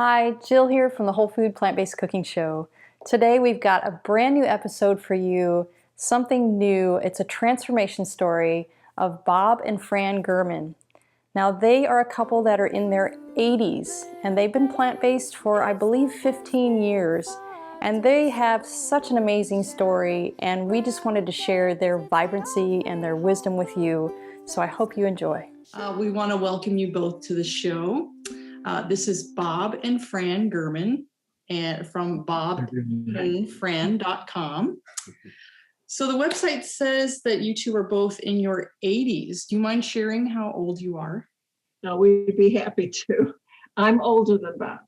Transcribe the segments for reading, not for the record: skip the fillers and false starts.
Hi, Jill here from the Whole Food Plant-Based Cooking Show. Today we've got a brand new episode for you, something new. It's a transformation story of Bob and Fran German. Now they are a couple that are in their 80s and they've been plant-based for I believe 15 years. And they have such an amazing story, and we just wanted to share their vibrancy and their wisdom with you. So I hope you enjoy. We want to welcome you both to the show. This is Bob and Fran German and from bobandfran.com. So the website says that you two are both in your 80s. Do you mind sharing how old you are? No, we'd be happy to. I'm older than Bob.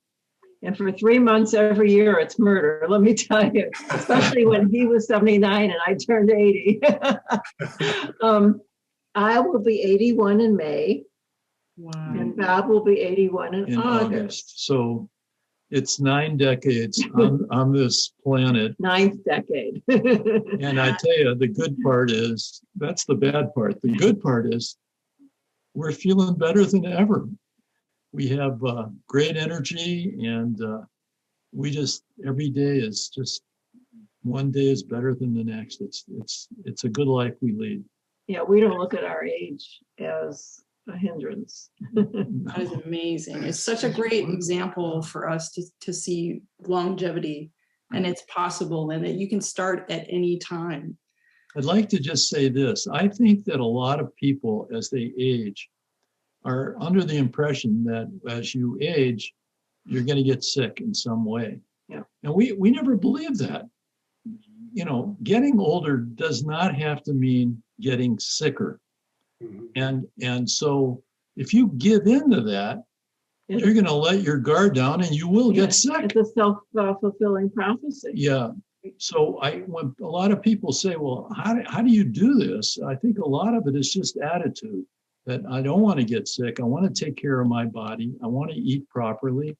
And for 3 months every year, it's murder, let me tell you, especially when he was 79 and I turned 80. I will be 81 in May. Wow. And Bob will be 81 in August. So it's 9 decades on this planet. Ninth decade. And I tell you, the good part is, that's the bad part. The good part is we're feeling better than ever. We have great energy, and we just, every day is just, one day is better than the next. It's a good life we lead. Yeah, we don't look at our age as a hindrance. That is amazing. It's such a great example for us to see longevity, and it's possible, and that you can start at any time. I'd like to just say this. I think that a lot of people, as they age, are under the impression that as you age, you're going to get sick in some way. Yeah. And we never believe that. You know, getting older does not have to mean getting sicker. Mm-hmm. And so if you give into that, you're going to let your guard down and you will get sick. It's a self-fulfilling prophecy. Yeah. So when a lot of people say, well, how do you do this? I think a lot of it is just attitude. That I don't want to get sick. I want to take care of my body. I want to eat properly.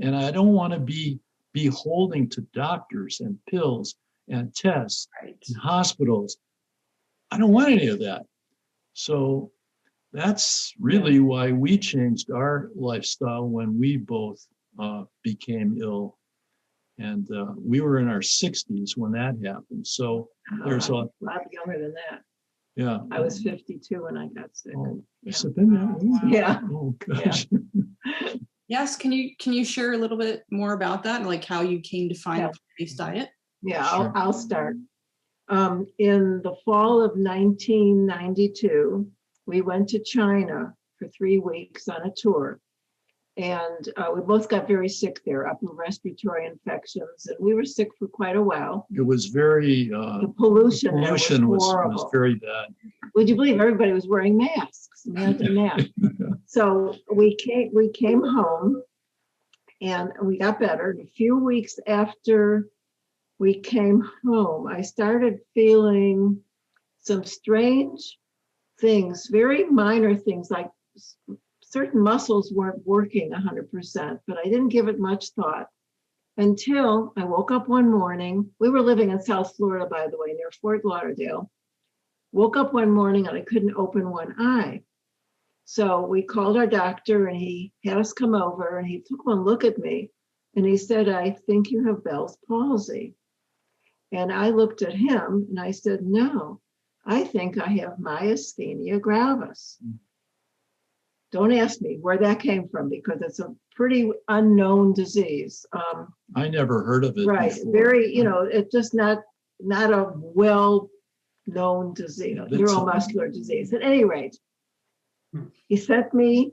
And I don't want to be beholden to doctors and pills and tests and hospitals. I don't want any of that. So that's really why we changed our lifestyle when we both became ill. And we were in our 60s when that happened. So there's a lot younger than that. Yeah. I was 52 when I got sick. Oh, has it been that long? Yeah. Oh gosh. Yeah. Yes. Can you share a little bit more about that, and like how you came to find a plant-based diet? Yeah, Sure. I'll start. In the fall of 1992, we went to China for 3 weeks on a tour. And we both got very sick there, upper respiratory infections, and we were sick for quite a while. It was very, the pollution was very bad. Would you believe everybody was wearing masks? So we came home and we got better. And a few weeks after we came home, I started feeling some strange things, very minor things, like certain muscles weren't working 100%, but I didn't give it much thought until I woke up one morning. We were living in South Florida, by the way, near Fort Lauderdale. Woke up one morning and I couldn't open one eye. So we called our doctor and he had us come over and he took one look at me and he said, I think you have Bell's palsy. And I looked at him and I said, no, I think I have myasthenia gravis. Don't ask me where that came from because it's a pretty unknown disease. I never heard of it. Right, before. very, it's just not a well-known disease, neuromuscular disease. At any rate, he sent me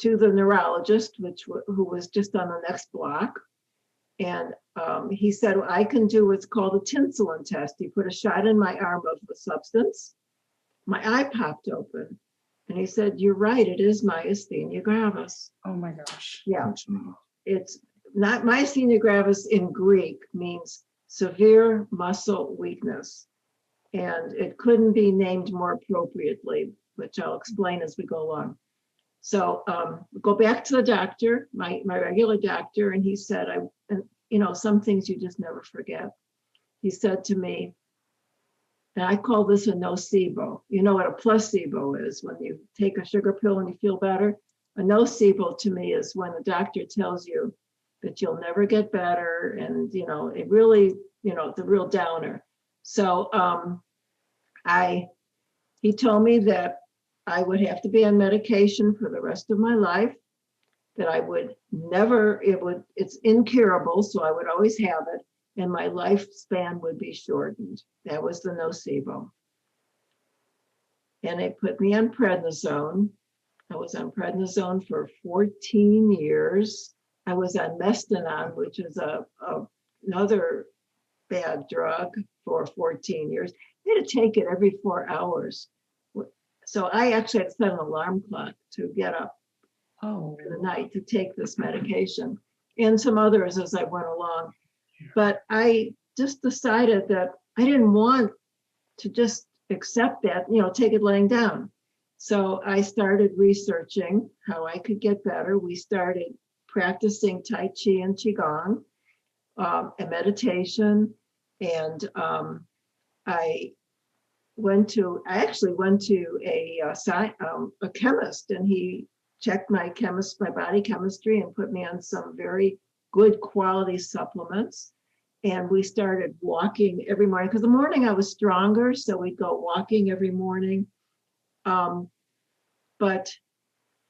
to the neurologist, who was just on the next block. And he said, I can do what's called a tinselin test. He put a shot in my arm of the substance. My eye popped open. And he said, you're right, it is myasthenia gravis. Oh my gosh. Yeah. It's not myasthenia gravis in Greek means severe muscle weakness. And it couldn't be named more appropriately, which I'll explain as we go along. So go back to the doctor, my regular doctor, and he said, some things you just never forget. He said to me, and I call this a nocebo. You know what a placebo is when you take a sugar pill and you feel better? A nocebo to me is when the doctor tells you that you'll never get better, and it really, the real downer. So he told me that I would have to be on medication for the rest of my life, that I would never, it's incurable, so I would always have it, and my lifespan would be shortened. That was the nocebo. And they put me on prednisone. I was on prednisone for 14 years. I was on Mestinon, which is another bad drug, for 14 years. I had to take it every 4 hours. So I actually had to set an alarm clock to get up in the night to take this medication, and some others as I went along. But I just decided that I didn't want to just accept that, take it laying down. So I started researching how I could get better. We started practicing Tai Chi and Qigong, and meditation. And I actually went to a chemist, and he checked my body chemistry and put me on some very good quality supplements. And we started walking every morning, because the morning I was stronger, so we'd go walking every morning. But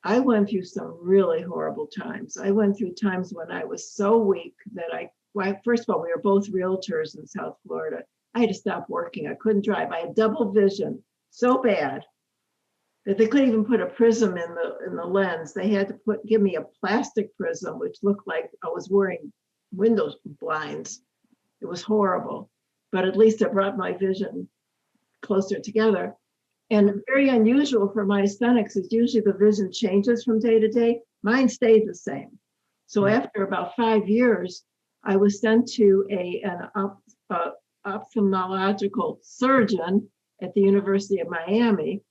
I went through some really horrible times. I went through times when I was so weak that first of all, we were both realtors in South Florida. I had to stop working. I couldn't drive. I had double vision so bad that they couldn't even put a prism in the lens. They had to give me a plastic prism, which looked like I was wearing window blinds. It was horrible, but at least it brought my vision closer together. And very unusual for myasthenics is usually the vision changes from day to day. Mine stayed the same. So after about 5 years, I was sent to an ophthalmological surgeon at the University of Miami,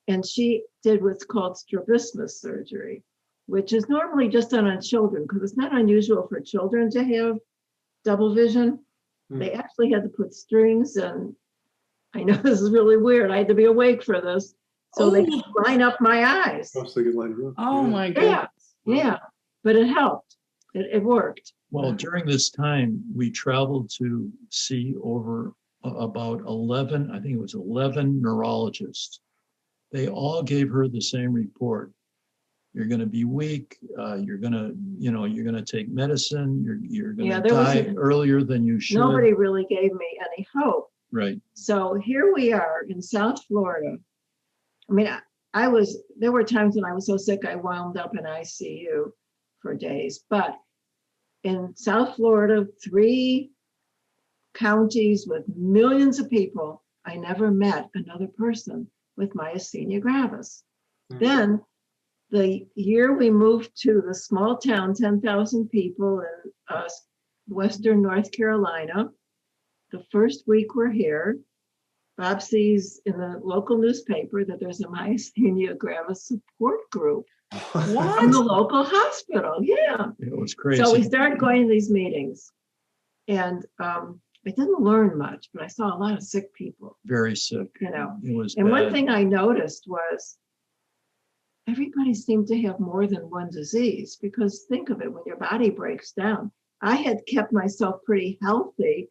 and she did what's called strabismus surgery, which is normally just done on children, because it's not unusual for children to have double vision. They actually had to put strings, and I know this is really weird. I had to be awake for this. So they could line up my eyes. Oh my God. Yeah. But it helped. It worked. Well, during this time, we traveled to see over about 11, I think it was 11 neurologists. They all gave her the same report. You're going to be weak. You're going to take medicine. You're going to die earlier than you should. Nobody really gave me any hope. Right. So here we are in South Florida. I mean, there were times when I was so sick, I wound up in ICU for days. But in South Florida, 3 counties with millions of people, I never met another person with myasthenia gravis. Then the year we moved to the small town, 10,000 people in Western North Carolina, the first week we're here, Bob sees in the local newspaper that there's a myasthenia gravis support group from the local hospital. Yeah. It was crazy. So we started going to these meetings, and I didn't learn much, but I saw a lot of sick people. Very sick. It was and bad. One thing I noticed was everybody seemed to have more than one disease, because think of it, when your body breaks down. I had kept myself pretty healthy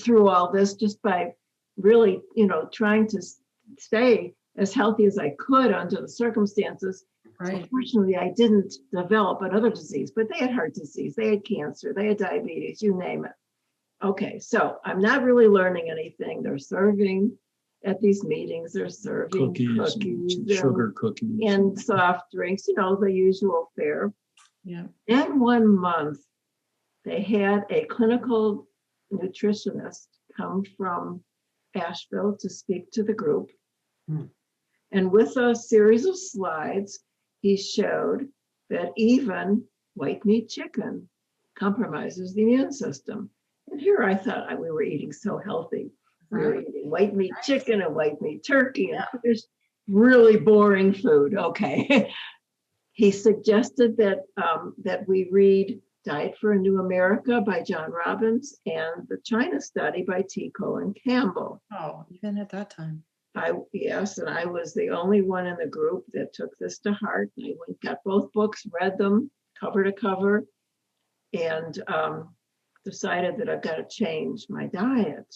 through all this, just by really, trying to stay as healthy as I could under the circumstances. Right. So fortunately, I didn't develop another disease, but they had heart disease, they had cancer, they had diabetes, you name it. Okay, so I'm not really learning anything. They're serving at these meetings, they're serving cookies sugar cookies, and soft drinks, the usual fare. Yeah. And 1 month, they had a clinical nutritionist come from Asheville to speak to the group. And with a series of slides, he showed that even white meat chicken compromises the immune system. And here I thought we were eating so healthy. We were eating white meat chicken and white meat turkey and fish, really boring food. Okay. He suggested that we read Diet for a New America by John Robbins and the China Study by T. Colin Campbell. Oh, even at that time. Yes, and I was the only one in the group that took this to heart. And I went, got both books, read them cover to cover, and decided that I've got to change my diet.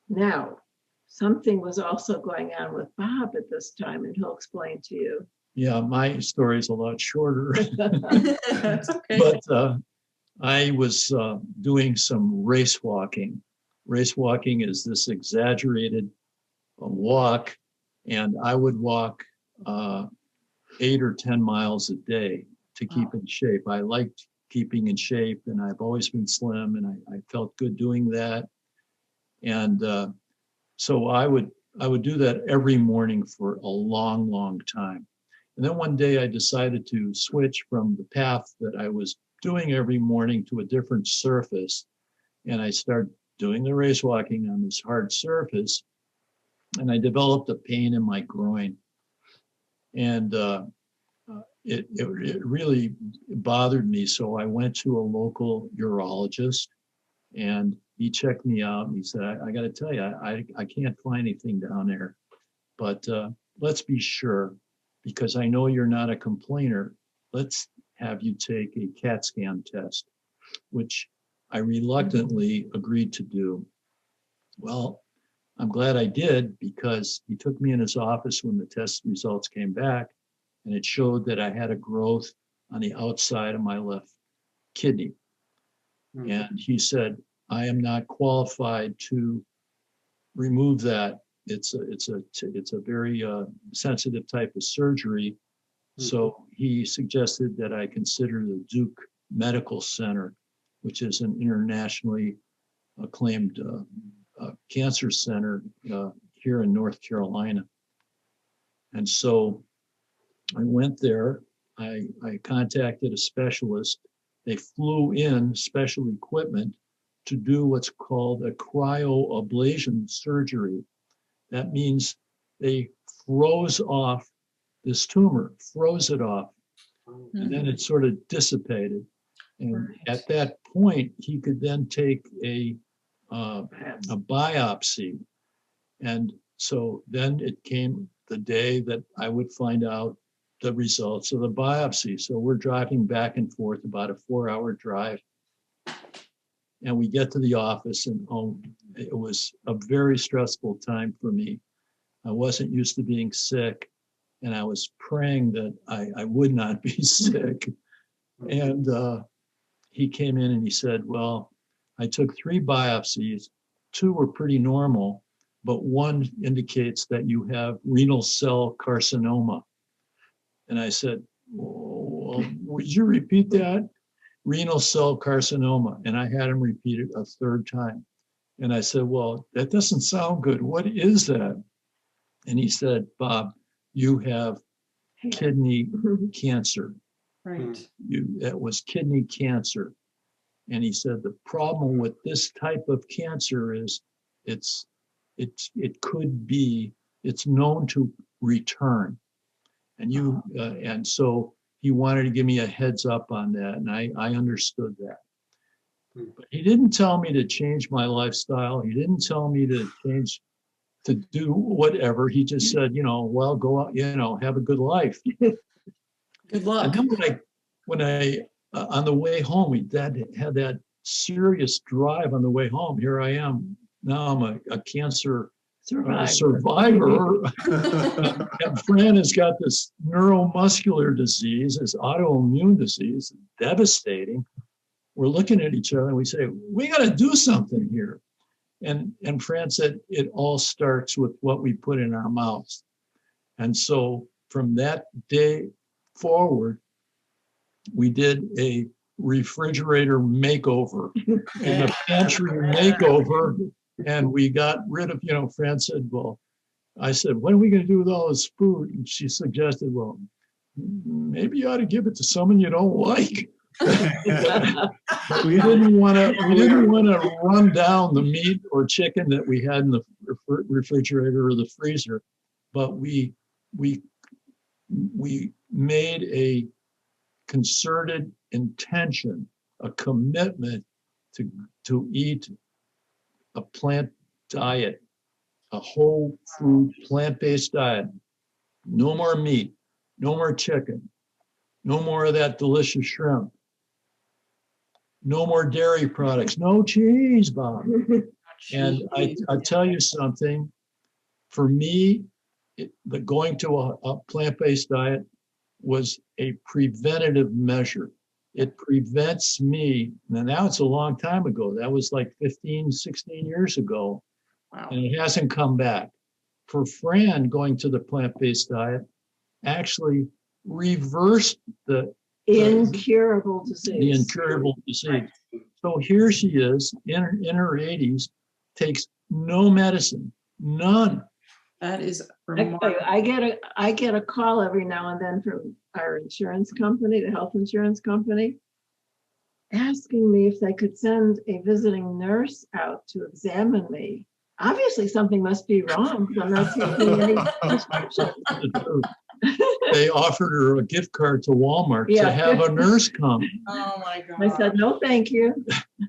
Now, something was also going on with Bob at this time, and he'll explain to you. Yeah, my story is a lot shorter. That's okay. But I was doing some race walking. Race walking is this exaggerated walk, and I would walk 8 or 10 miles a day to keep in shape. I liked keeping in shape, and I've always been slim, and I felt good doing that. And so I would do that every morning for a long, long time. And then one day I decided to switch from the path that I was doing every morning to a different surface. And I started doing the race walking on this hard surface. And I developed a pain in my groin. And it really bothered me. So I went to a local urologist, and he checked me out, and he said, I got to tell you, I can't find anything down there, but let's be sure, because I know you're not a complainer. Let's have you take a CAT scan test, which I reluctantly agreed to do. Well, I'm glad I did, because he took me in his office when the test results came back, and it showed that I had a growth on the outside of my left kidney. And he said, I am not qualified to remove that. It's a very sensitive type of surgery. So he suggested that I consider the Duke Medical Center, which is an internationally acclaimed cancer center here in North Carolina. And so I went there. I contacted a specialist. They flew in special equipment to do what's called a cryoablation surgery. That means they froze off this tumor, froze it off, and then it sort of dissipated. And at that point, he could then take a biopsy. And so then it came the day that I would find out the results of the biopsy. So we're driving back and forth, about a 4-hour drive. And we get to the office, and it was a very stressful time for me. I wasn't used to being sick, and I was praying that I would not be sick. And he came in and he said, well, I took 3 biopsies. 2 were pretty normal, but 1 indicates that you have renal cell carcinoma. And I said, well, would you repeat that? Renal cell carcinoma. And I had him repeat it a 3rd time. And I said, well, that doesn't sound good. What is that? And he said, Bob, you have kidney cancer. Right. That was kidney cancer. And he said, the problem with this type of cancer is it's known to return. And so he wanted to give me a heads up on that, and I understood that. But he didn't tell me to change my lifestyle. He didn't tell me to do whatever. He just said, well, go out, have a good life. Good luck. And then when I on the way home, we had that serious drive on the way home. Here I am. Now I'm a cancer survivor. And Fran has got this neuromuscular disease, this autoimmune disease, devastating. We're looking at each other and we say, we got to do something here. And Fran said, it all starts with what we put in our mouths. And so from that day forward, we did a refrigerator makeover and a pantry makeover. And we got rid of, Fran said, well, I said, what are we going to do with all this food? And she suggested, well, maybe you ought to give it to someone you don't like. But we didn't want to run down the meat or chicken that we had in the refrigerator or the freezer. But we made a concerted intention, a commitment to eat a plant diet a whole food, plant-based diet. No more meat, no more chicken, no more of that delicious shrimp, no more dairy products, no cheese, Bob. And I tell you something, for me, the going to a plant-based diet was a preventative measure. It prevents me, and now it's a long time ago. That was like 15, 16 years ago. Wow. And it hasn't come back. For Fran, going to the plant-based diet actually reversed the Incurable disease. incurable disease. So here she is in her 80s, takes no medicine, none. That is remarkable. I get a call every now and then from our insurance company, the health insurance company, asking me if they could send a visiting nurse out to examine me. Obviously, something must be wrong because I'm not taking any prescriptions. They offered her a gift card to Walmart to Yeah. have a nurse come. Oh my God. I said, no, thank you.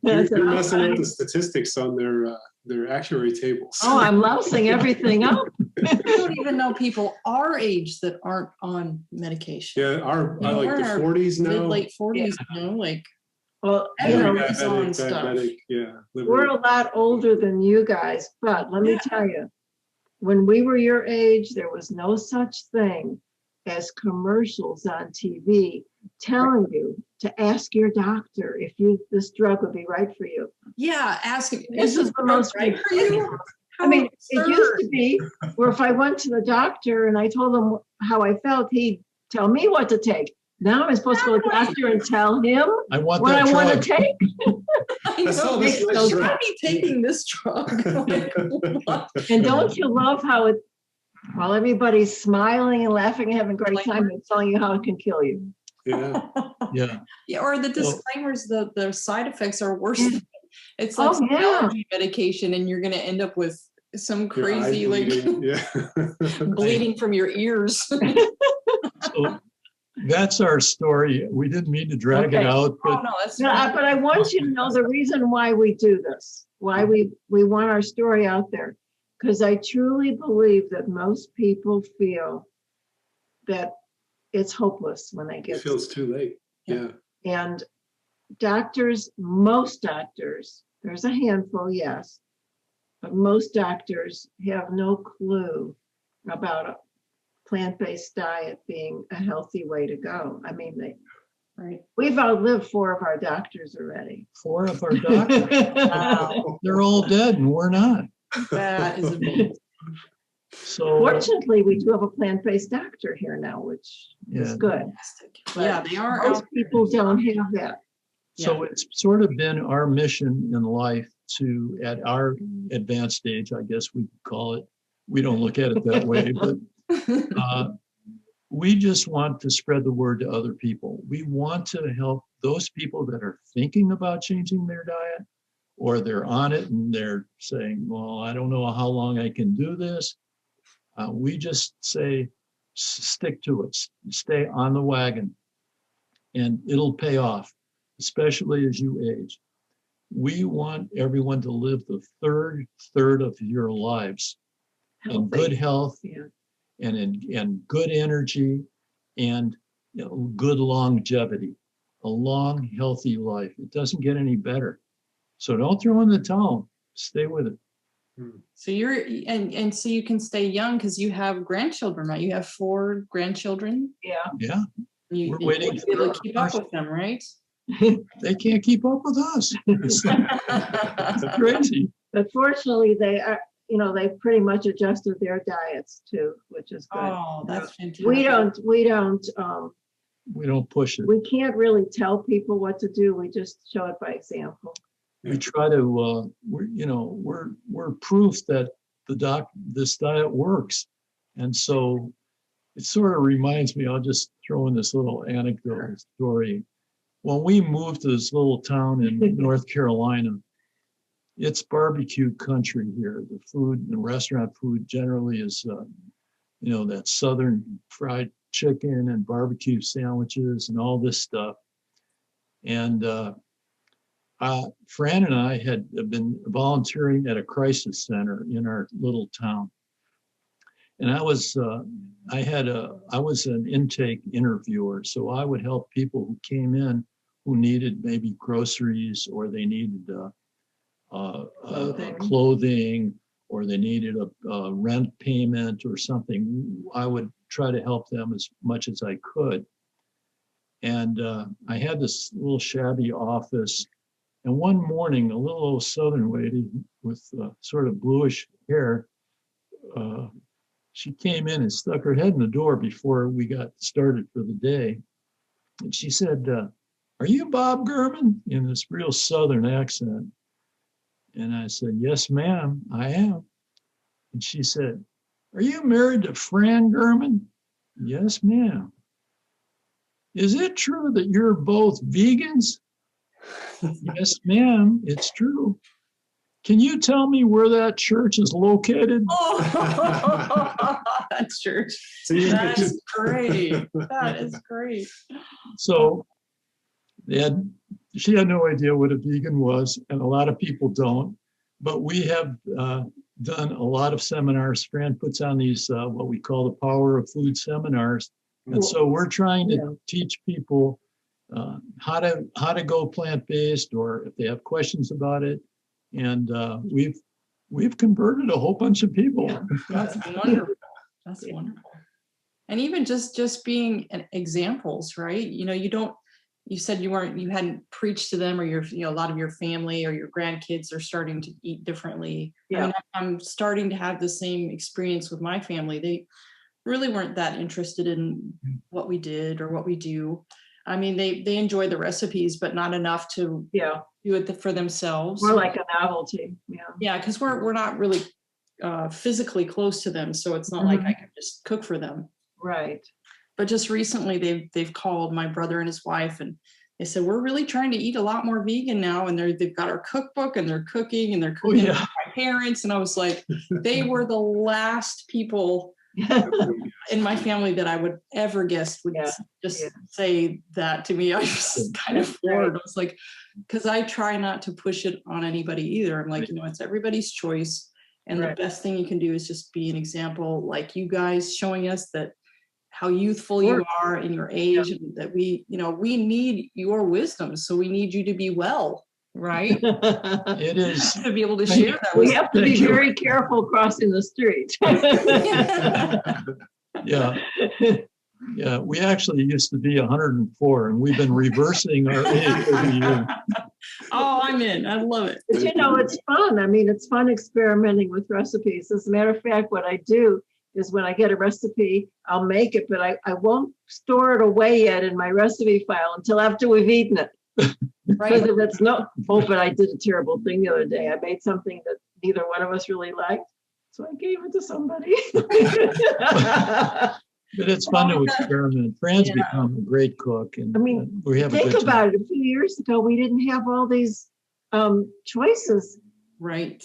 I said, You're "I'm messing fine." with the statistics on their actuary tables. Oh, I'm lousing everything up. I don't even know people our age that aren't on medication. Yeah, I like We're in the our 40s Mid now. late 40s, like Well, you Every know, day. Everybody's on stuff. Diabetic, yeah. we're a lot older than you guys, but let me Yeah. tell you, when we were your age, there was no such thing as commercials on TV telling you to ask your doctor if this drug would be right for you. yeah, ask him. This is the most right for you. I mean, it How used to absurd. be where if I went to the doctor and I told him how I felt, he'd tell me what to take. Now I'm supposed to go to the doctor and tell him I want what that I want to drug. take. I I saw know. this Makes nice no drug. I'd be taking this drug. Like, what? And don't you love how it, while everybody's smiling and laughing and having a great time, it's telling you how it can kill you. Yeah. Yeah. Yeah, or the Well- disclaimers, the side effects are worse. Yeah. It's like Oh, some yeah. allergy medication, and you're going to end up with some Your crazy, eye like bleeding, yeah. bleeding from your ears. So that's our story. We didn't mean to drag it Okay. out, Oh but no, that's But I want you to know the reason why we do this, why we want our story out there. Because I truly believe that most people feel that it's hopeless when they It get feels too late. Yeah. And doctors, most doctors, there's a handful, yes, but most doctors have no clue about a plant-based diet being a healthy way to go. I mean, right. we've outlived 4 of our doctors already. 4 of our doctors, Wow, they're all dead and we're not. that is amazing. So Fortunately, we do have a plant-based doctor here now, which is Yeah. good. Fantastic. Yeah, they are Most out. people don't have that. So it's sort of been our mission in life to, at our advanced stage, I guess we could call it. We don't look at it that way, but we just want to spread the word to other people. We want to help those people that are thinking about changing their diet, or they're on it and they're saying, well, I don't know how long I can do this. We just say, stick to it, stay on the wagon, and it'll pay off, especially as you age. We want everyone to live the third of your lives in good health Yeah. and in good energy and good longevity, a long, healthy life. It doesn't get any better. So don't throw in the towel. Stay with it. So you're and so you can stay young because you have grandchildren, right? You have 4 grandchildren. Yeah. Yeah, You, We're you waiting want to be able for to keep our up with them, right? they can't keep up with us. It's crazy. But fortunately, they are, they've pretty much adjusted their diets too, which is good. Oh, that's fantastic. We don't, We don't push it. we can't really tell people what to do. We just show it by example. We try to we're proof that this diet works. And so it sort of reminds me, I'll just throw in this little anecdote story. When we moved to this little town in North Carolina, it's barbecue country here. The food, the restaurant food generally is that southern fried chicken and barbecue sandwiches and all this stuff. And Fran and I had been volunteering at a crisis center in our little town. And I was an intake interviewer, so I would help people who came in who needed maybe groceries, or they needed clothing, or they needed a rent payment or something. I would try to help them as much as I could. And I had this little shabby office. And one morning, a little old Southern lady with sort of bluish hair, she came in and stuck her head in the door before we got started for the day. And she said, "Are you Bob German?" in this real Southern accent. And I said, "Yes, ma'am, I am." And she said, "Are you married to Fran German?" "Yes, ma'am." "Is it true that you're both vegans?" "Yes, ma'am, it's true." "Can you tell me where that church is located?" Oh, that's church. So you That's great. That is great. So she had no idea what a vegan was, and a lot of people don't. But we have done a lot of seminars. Fran puts on these what we call the Power of Food seminars, and so we're trying to teach people how to go plant-based, or if they have questions about it. And we've converted a whole bunch of people. That's wonderful. That's wonderful. And even just being examples, right? You said you hadn't preached to them, or a lot of your family or your grandkids are starting to eat differently. Yeah. I mean, I'm starting to have the same experience with my family. They really weren't that interested in what we did or what we do. I mean, they enjoy the recipes, but not enough to do it for themselves. More like a novelty. Yeah, because we're not really physically close to them, so it's not like I can just cook for them. Right. But just recently, they've called my brother and his wife, and they said, "We're really trying to eat a lot more vegan now." And they've got our cookbook, and they're cooking with my parents. And I was like, they were the last people in my family that I would ever guess would just say that to me. I was kind of floored. I was like, because I try not to push it on anybody either. I'm like, it's everybody's choice. And the best thing you can do is just be an example, like you guys showing us that how youthful you are in your age, and that we need your wisdom. So we need you to be well, right? It is to be able to share that. We have to be very careful crossing the street. Yeah, we actually used to be 104, and we've been reversing our age every year. Oh, I'm in. I love it. But it's fun. I mean, it's fun experimenting with recipes. As a matter of fact, what I do is when I get a recipe, I'll make it, but I won't store it away yet in my recipe file until after we've eaten it. Right. Because that's but I did a terrible thing the other day. I made something that neither one of us really liked, so I gave it to somebody. But it's fun to experiment. Fran's become a great cook, and I mean, we have think about it. A few years ago, we didn't have all these choices. Right.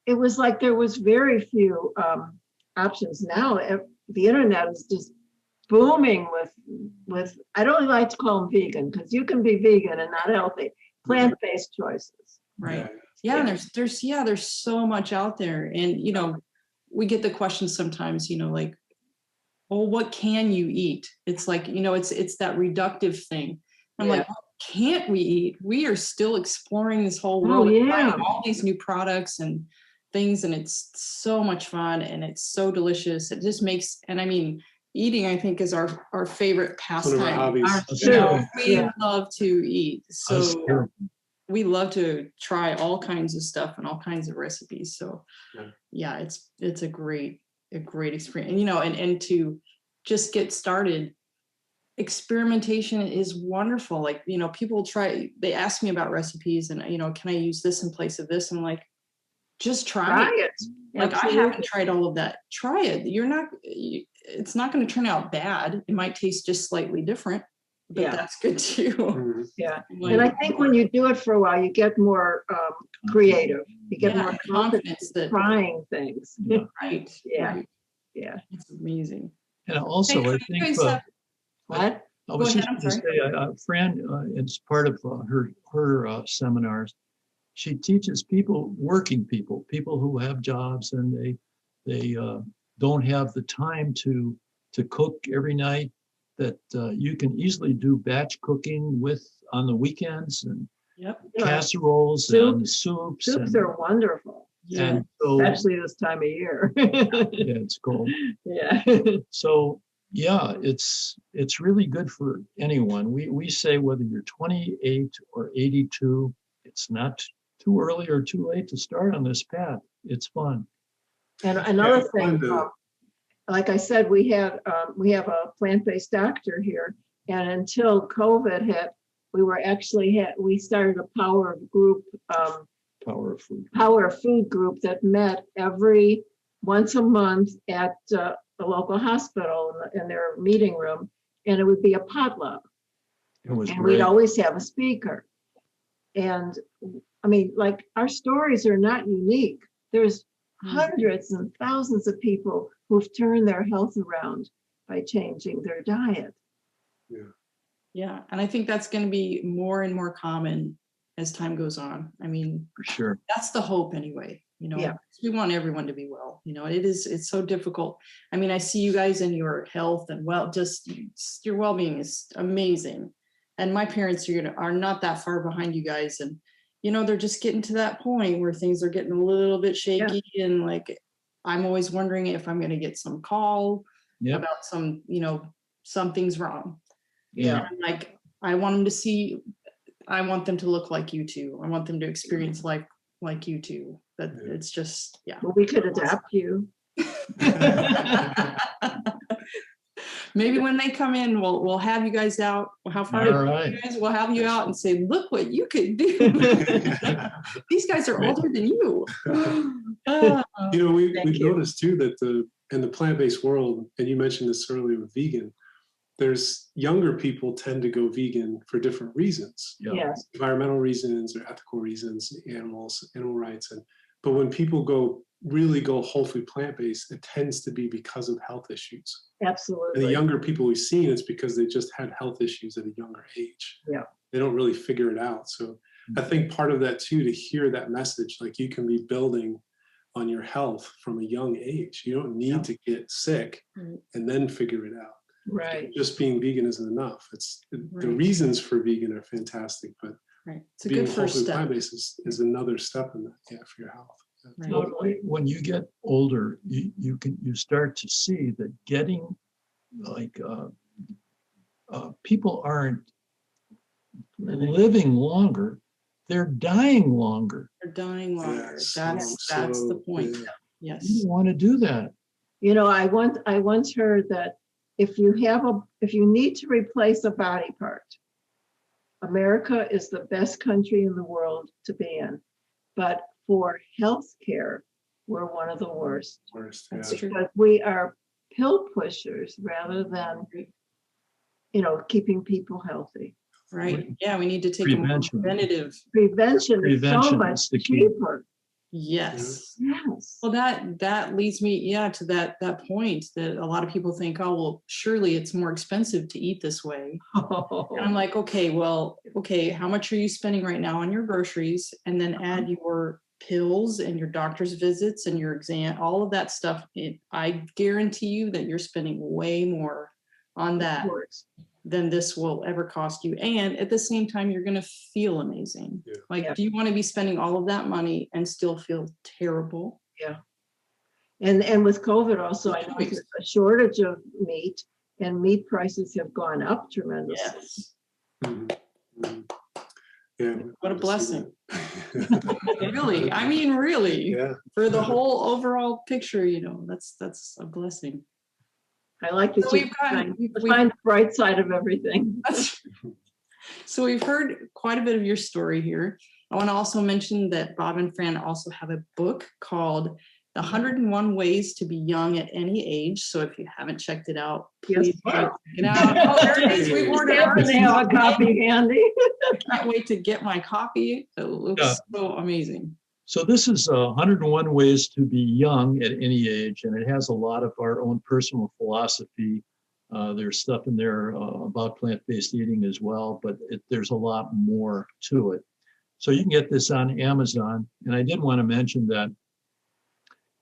It was like there was very few options. Now the internet is just booming with I don't like to call them vegan, because you can be vegan and not healthy. Plant-based choices. Right. Yeah. And there's so much out there. And we get the questions sometimes, like, well, what can you eat? It's like, it's that reductive thing. I'm like, what can't we eat? We are still exploring this whole world, trying all these new products and things, and it's so much fun, and it's so delicious. It just makes, and I mean, eating, I think, is our favorite pastime. One of our hobbies. We love to eat. So we love to try all kinds of stuff and all kinds of recipes. So it's a great experience. And to just get started, experimentation is wonderful. Like, people they ask me about recipes, and can I use this in place of this? And I'm like, just try it. Like, I haven't tried all of that. Try it. It's not going to turn out bad. It might taste just slightly different, but that's good too. Yeah. And I think when you do it for a while, you get more creative. You get more confidence trying things. Right. Yeah. Yeah. It's amazing. And also, I think I was ahead, just I'm going to sorry. say, Fran, it's part of her seminars. She teaches working people who have jobs and they don't have the time to cook every night. That you can easily do batch cooking on the weekends and Yep. casseroles and soups. Soups are wonderful, And so, especially this time of year. yeah, it's cold. Yeah. So yeah, it's really good for anyone. We say whether you're 28 or 82, it's not too early or too late to start on this path. It's fun. And another thing, fun like I said, we have a plant-based doctor here, and until COVID hit, we started a power of food group that met once a month at the local hospital in their meeting room, and it would be a potluck. It was And great. we'd always have a speaker. And I mean, like, our stories are not unique. There's hundreds and thousands of people who've turned their health around by changing their diet. Yeah, and I think that's going to be more and more common as time goes on. I mean, For sure. that's the hope anyway. Yeah. We want everyone to be well. It's so difficult. I mean, I see you guys in your health and just your well-being is amazing. And my parents are not that far behind you guys. And, they're just getting to that point where things are getting a little bit shaky. Yeah. And like, I'm always wondering if I'm going to get some call about something's wrong. Yeah. And like, I want them to look like you too. I want them to experience life like you too. That it's just, Well, we could adapt you. Maybe when they come in, we'll have you guys out. How far? All right. You guys, we'll have you out and say, look what you could do. These guys are older than you. We've noticed too that in the plant-based world, and you mentioned this earlier with vegan, there's younger people tend to go vegan for different reasons. Yes. Environmental reasons or ethical reasons, animal rights. But when people really go whole food plant-based, it tends to be because of health issues. Absolutely. And the younger people we've seen, it's because they just had health issues at a younger age. Yeah. They don't really figure it out. So I think part of that too, to hear that message, like you can be building on your health from a young age. You don't need to get sick and then figure it out. Right. Just being vegan isn't enough. The reasons for vegan are fantastic, but it's a being good first step. Plant-based is another step in that for your health. Right. Totally. When you get older, you start to see that getting people aren't living longer; they're dying longer. They're dying longer. Yes. That's the point. Yeah. Yes. You don't want to do that. I once heard that if you need to replace a body part, America is the best country in the world to be in, but for health care, we're one of the worst. That's true. Because we are pill pushers rather than, keeping people healthy. Right. Yeah, we need to take Prevention. a preventive. Prevention is so much cheaper. Yes. Yes. Well, that leads me, to that point that a lot of people think, oh, well, surely it's more expensive to eat this way. And I'm like, okay, how much are you spending right now on your groceries? And then add your pills and your doctor's visits and your exam, all of that stuff. I guarantee you that you're spending way more on that than this will ever cost you. And at the same time, you're going to feel amazing. Yeah. Do you want to be spending all of that money and still feel terrible? Yeah. And with COVID also, I know there's a shortage of meat, and meat prices have gone up tremendously. Yes. Mm-hmm. Yeah. What a blessing. Really. I mean, really. Yeah. For the whole overall picture, that's a blessing. I like to find the bright side of everything. So we've heard quite a bit of your story here. I want to also mention that Bob and Fran also have a book called The 101 Ways to Be Young at Any Age. So if you haven't checked it out, please check it out. Oh, there it is. We've ordered ours. They have a copy handy. I can't wait to get my copy. It looks so amazing. So this is 101 Ways to Be Young at Any Age, and it has a lot of our own personal philosophy There's stuff in there about plant-based eating as well, but there's a lot more to it. So you can get this on Amazon. And I did want to mention that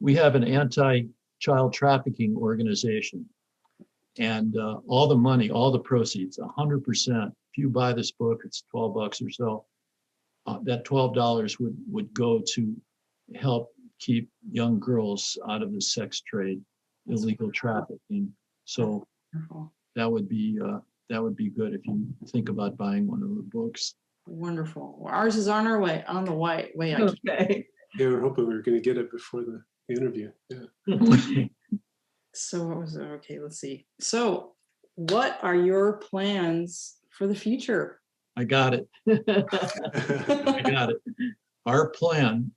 we have an anti-child trafficking organization. And all the money, all the proceeds, 100%, if you buy this book, it's $12 or so, that $12 would go to help keep young girls out of the sex trade, illegal trafficking. So that would be good if you think about buying one of the books. Wonderful. Well, ours is on our way, on the way. Okay. Yeah, we're hoping we were going to get it before the interview. Yeah. So what was it? Okay, let's see. So what are your plans for the future? I got it. I got it. Our plan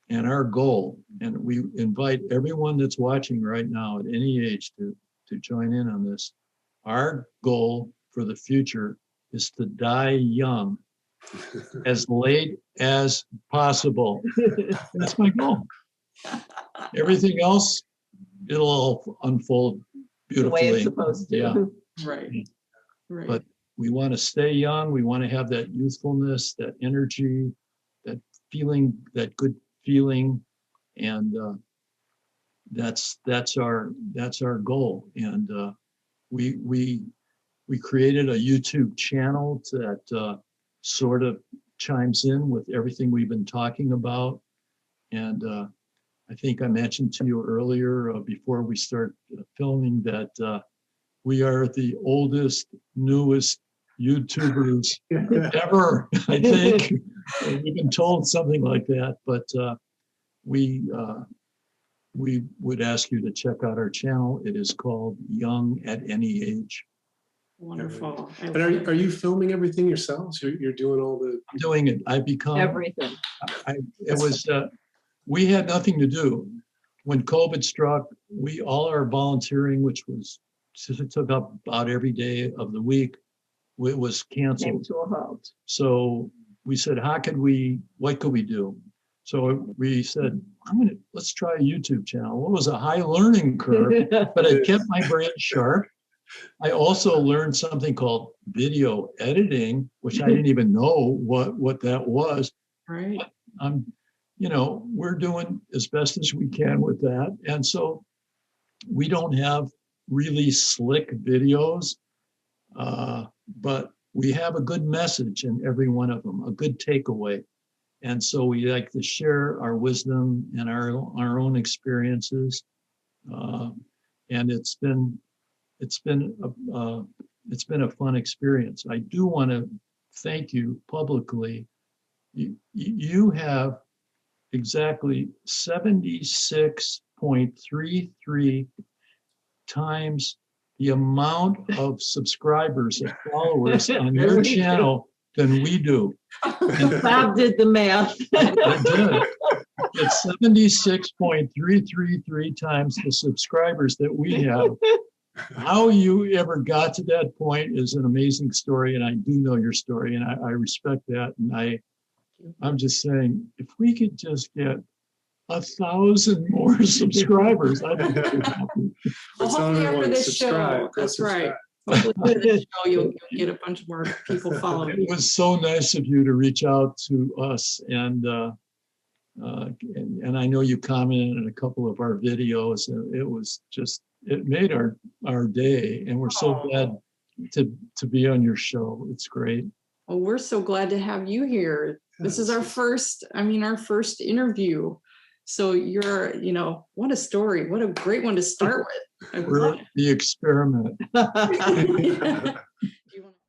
and our goal, and we invite everyone that's watching right now at any age to join in on this. Our goal for the future is to die young, as late as possible. That's my goal. Everything else, it'll all unfold beautifully. The way it's supposed to. Yeah. Right. Right. But we want to stay young. We want to have that youthfulness, that energy, that feeling, that good feeling, and that's our goal. And we created a YouTube channel that sort of chimes in with everything we've been talking about. And I think I mentioned to you earlier before we start filming that we are the oldest, newest YouTubers ever, I think. We've been told something like that, but we would ask you to check out our channel. It is called Young at Any Age. Wonderful. And are you filming everything yourselves? You're doing all the... I'm doing it. I become... Everything. It was... we had nothing to do. When COVID struck, all our volunteering, which took up about every day of the week, it was canceled. Came to a halt. So we said, what could we do? So we said, let's try a YouTube channel. It was a high learning curve, but it kept my brain sharp. I also learned something called video editing, which I didn't even know what that was. Right. We're doing as best as we can with that. And so we don't have really slick videos, but we have a good message in every one of them, a good takeaway. And so we like to share our wisdom and our own experiences. And it's been a fun experience. I do want to thank you publicly. You have exactly 76.33 times the amount of subscribers and followers on your channel than we do. Bob did the math. I did. It's 76.333 times the subscribers that we have. How you ever got to that point is an amazing story, and I do know your story, and I respect that. And I'm just saying, if we could just get 1,000 more subscribers, I'd be very happy. Well, hopefully after this show, that's right. Hopefully after this show, you'll get a bunch more people following you. It was so nice of you to reach out to us, and I know you commented on a couple of our videos, and it made our day, and we're so glad to be on your show. It's great. Well, we're so glad to have you here. This is our first interview. So what a story. What a great one to start with. We're the experiment.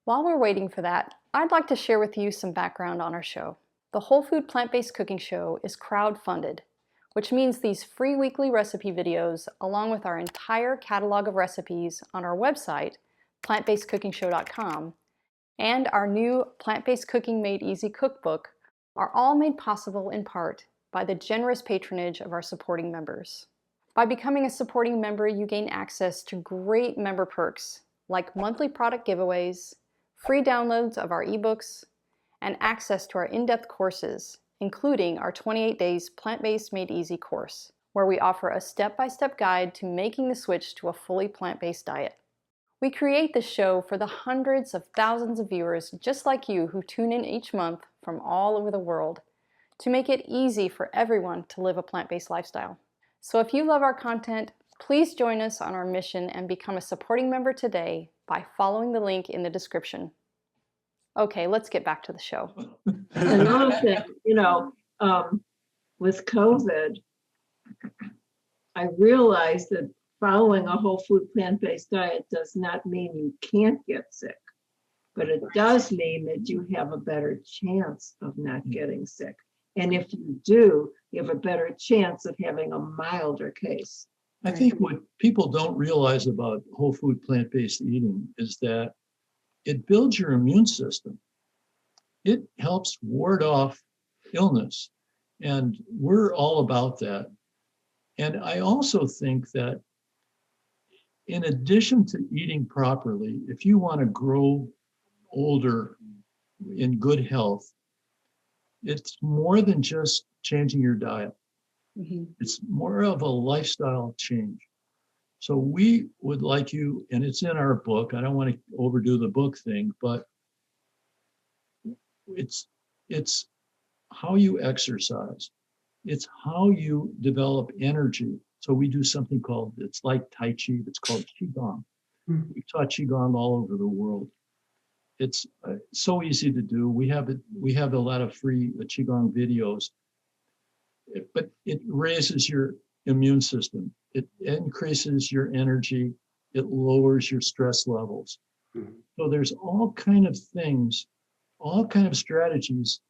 While we're waiting for that, I'd like to share with you some background on our show. The Whole Food Plant-Based Cooking Show is crowd-funded, which means these free weekly recipe videos, along with our entire catalog of recipes on our website, plantbasedcookingshow.com, and our new Plant-Based Cooking Made Easy cookbook are all made possible in part by the generous patronage of our supporting members. By becoming a supporting member, you gain access to great member perks like monthly product giveaways, free downloads of our ebooks, and access to our in-depth courses, including our 28 Days Plant-Based Made Easy course, where we offer a step-by-step guide to making the switch to a fully plant-based diet. We create this show for the hundreds of thousands of viewers just like you who tune in each month from all over the world to make it easy for everyone to live a plant-based lifestyle. So if you love our content, please join us on our mission and become a supporting member today by following the link in the description. Okay, let's get back to the show. Another thing, with COVID, I realized that following a whole food plant-based diet does not mean you can't get sick, but it does mean that you have a better chance of not getting sick. And if you do, you have a better chance of having a milder case. I think what people don't realize about whole food plant-based eating is that it builds your immune system. It helps ward off illness. And we're all about that. And I also think that in addition to eating properly, if you want to grow older in good health, it's more than just changing your diet. Mhm. It's more of a lifestyle change. So we would like you, and it's in our book, I don't want to overdo the book thing, but it's how you exercise. It's how you develop energy. So we do something called, it's like Tai Chi, it's called Qigong. We taught Qigong all over the world. It's so easy to do. We have a lot of free Qigong videos, but it raises your immune system. It increases your energy. It lowers your stress levels. So there's all kind of things, all kind of strategies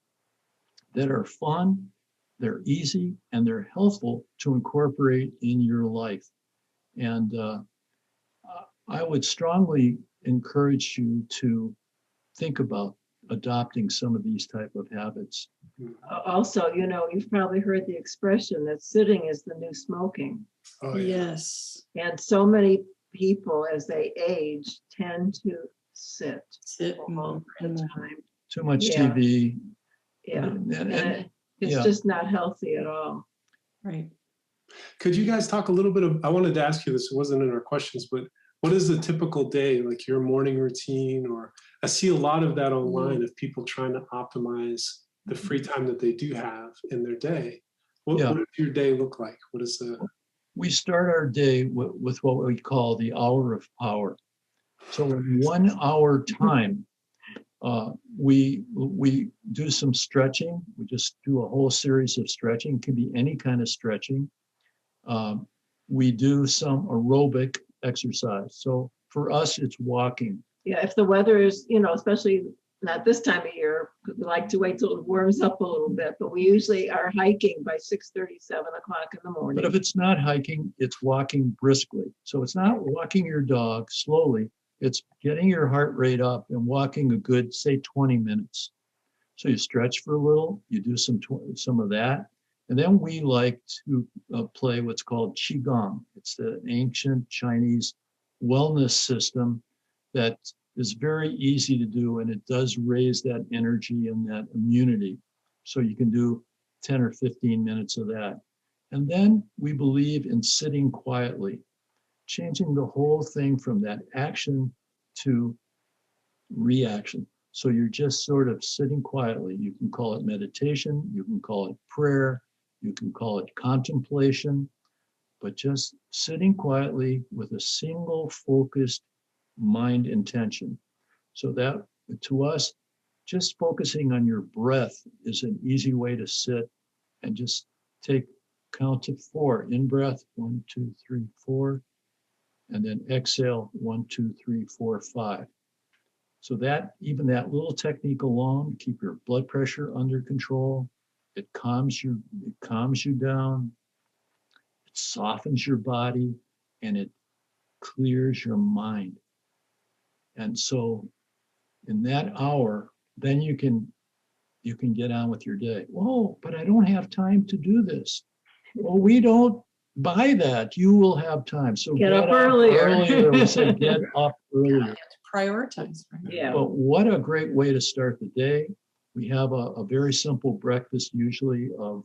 that are fun, they're easy, and they're helpful to incorporate in your life. And I would strongly encourage you to think about adopting some of these type of habits. Also, you've probably heard the expression that sitting is the new smoking. Oh, yeah. Yes. And so many people, as they age, tend to sit Sit all the time. Too much Yeah. TV. Yeah, And it's yeah. just not healthy at all. Right. Could you guys talk a little bit I wanted to ask you this, it wasn't in our questions, but what is a typical day, like your morning routine? Or I see a lot of that online of people trying to optimize the free time that they do have in their day. What does your day look like? What is the... We start our day with what we call the hour of power. So in 1 hour time, we do some stretching. We just do a whole series of stretching. It can be any kind of stretching. We do some aerobic exercise. So for us, it's walking. Yeah, if the weather is, especially not this time of year, we like to wait till it warms up a little bit, but we usually are hiking by 6:30, 7 o'clock in the morning. But if it's not hiking, it's walking briskly. So it's not walking your dog slowly. It's getting your heart rate up and walking a good, say, 20 minutes. So you stretch for a little, you do some of that. And then we like to play what's called Qigong. It's the ancient Chinese wellness system that is very easy to do, and it does raise that energy and that immunity. So you can do 10 or 15 minutes of that. And then we believe in sitting quietly, changing the whole thing from that action to reaction. So you're just sort of sitting quietly. You can call it meditation, you can call it prayer, you can call it contemplation, but just sitting quietly with a single focused mind intention. So that, to us, just focusing on your breath is an easy way to sit and just count to 4. In breath, 1, 2, 3, 4, and then exhale, 1, 2, 3, 4, 5. So that, even that little technique alone, keep your blood pressure under control. It calms you down. It softens your body, and it clears your mind. And so in that hour, then you can get on with your day. Whoa, but I don't have time to do this. Well, we don't buy that. You will have time. So get up earlier. We say get up earlier. Prioritize. Right? Yeah. But what a great way to start the day. We have a very simple breakfast, usually of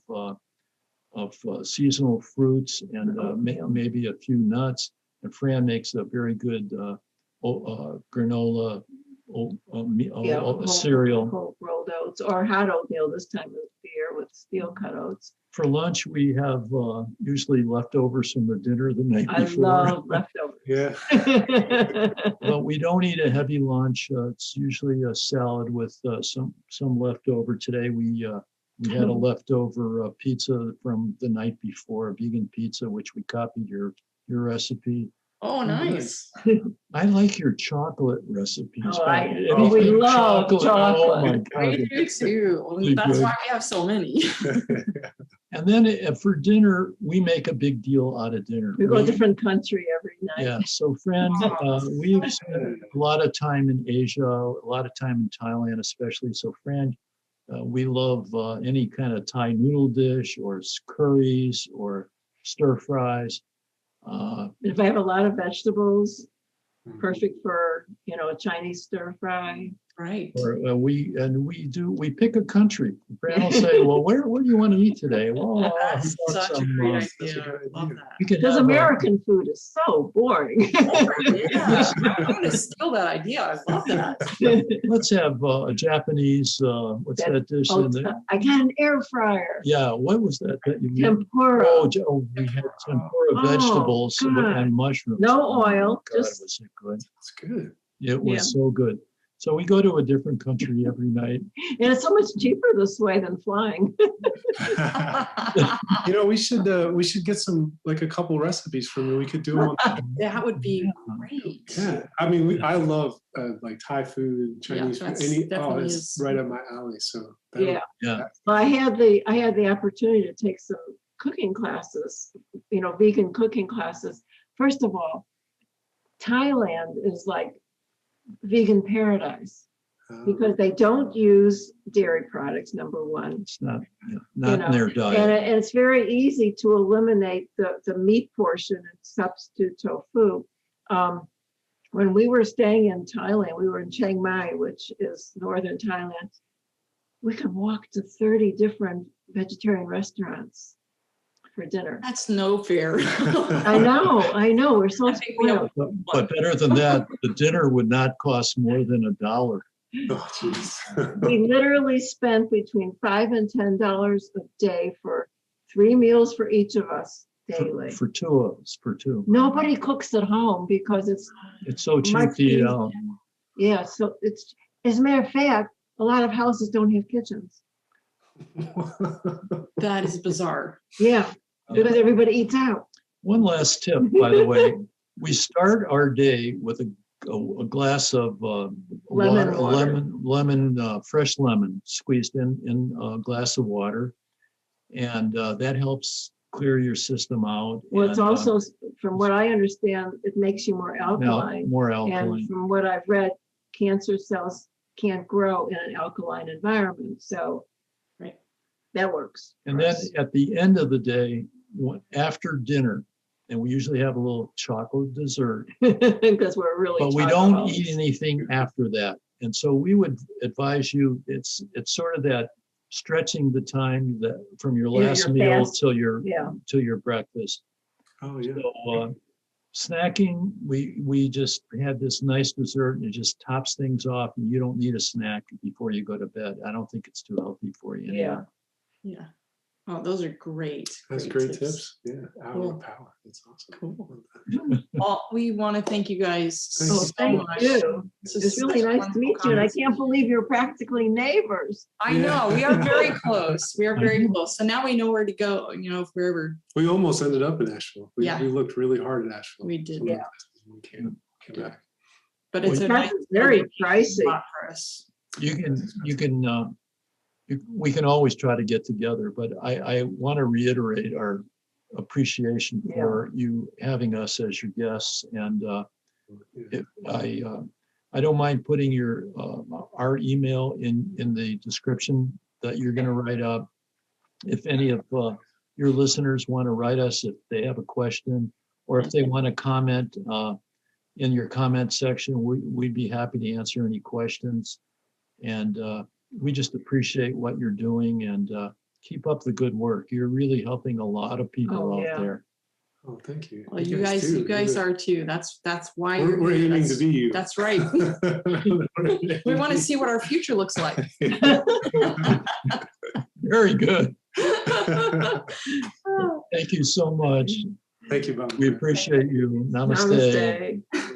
seasonal fruits and maybe a few nuts. And Fran makes a very good granola, cereal. Whole rolled oats or hot oatmeal this time of the year with steel cut oats. For lunch, we have usually leftovers from the dinner the night I before. love leftovers. Yeah. But we don't eat a heavy lunch. It's usually a salad with some leftover. Today we had a leftover pizza from the night before, a vegan pizza, which we copied your recipe. Oh, nice. I like your chocolate recipes. Oh, we Anything love Oh chocolate. my God. We do too. Really That's good. why we have so many. And then for dinner, we make a big deal out of dinner. We go to a different country every night. Yeah, so Fran, we've spent a lot of time in Asia, a lot of time in Thailand especially. So Fran, we love any kind of Thai noodle dish or curries or stir fries. If I have a lot of vegetables, perfect for, a Chinese stir fry. Right. Or we pick a country. Fran will say, well, where do you want to eat today? Well, That's such a great idea. Love that. we can Because have American food is so boring. Yeah, I'm gonna steal that idea. I love that. let's have a Japanese, what's that dish? I got an air fryer. Yeah, what was that you made? Tempura. We had tempura vegetables God. and mushrooms. No oil, God, just was it good? It's good. It was so good. So we go to a different country every night. and it's so much cheaper this way than flying. We should get a couple recipes from you. We could do them. That would be great. Yeah, I mean, I love like Thai food, Chinese food. definitely It's is. right up my alley. So Yeah. Yeah. Well, I had the opportunity to take some cooking classes, vegan cooking classes. First of all, Thailand is like vegan paradise because they don't use dairy products, number one. It's not in their diet. And it's very easy to eliminate the meat portion and substitute tofu. When we were staying in Thailand, we were in Chiang Mai, which is northern Thailand. We could walk to 30 different vegetarian restaurants for dinner. That's no fair. I know. We're so I think we have- spoiled. But better than that, the dinner would not cost more than $1. Oh, jeez. We literally spent between $5 and $10 a day for 3 meals for each of us daily. For two of us, for two. Nobody cooks at home because it's so cheap much to eat easier. out. Yeah, so it's, as a matter of fact, a lot of houses don't have kitchens. That is bizarre. Yeah, because everybody eats out. One last tip, by the way, we start our day with a glass of fresh lemon squeezed in a glass of water, and that helps clear your system out. Well, it's and, also, from what I understand, it makes you more alkaline. more alkaline. And from what I've read, cancer cells can't grow in an alkaline environment. So that works. And then at the end of the day, after dinner, and we usually have a little chocolate dessert, because we're really. but we don't eat anything after that. And so we would advise you, it's sort of that stretching the time that from your last your meal fast. till your breakfast. Oh yeah. So snacking, we just had this nice dessert and it just tops things off, and you don't need a snack before you go to bed. I don't think it's too healthy for you. Yeah. Yeah. Oh, those are great. That's great tips. Yeah. Hour Cool. of power. That's awesome. Cool. Well, we want to thank you guys Thank so you. Thank much. you. This is It's really such a nice to wonderful meet you, and I conversation. can't believe you're practically neighbors. I know, we are very close. We are very close. So now we know where to go, if we're ever, We almost ended up in Asheville. We Yeah. looked really hard at Asheville. We did. Some of the Yeah. places We came back. but it's a That's nice very pricey. spot for us. We can always try to get together, but I want to reiterate our appreciation for you having us as your guests. And I don't mind putting our email in the description that you're going to write up. If any of your listeners want to write us, if they have a question, or if they want to comment in your comment section, we'd be happy to answer any questions. And we just appreciate what you're doing, and keep up the good work. You're really helping a lot of people out there. Oh, thank you. Well, you guys are too. That's why We're here. aiming to be you. That's right. We want to see what our future looks like. Very good. Thank you so much. Thank you, Bob. We appreciate you. Namaste. Namaste.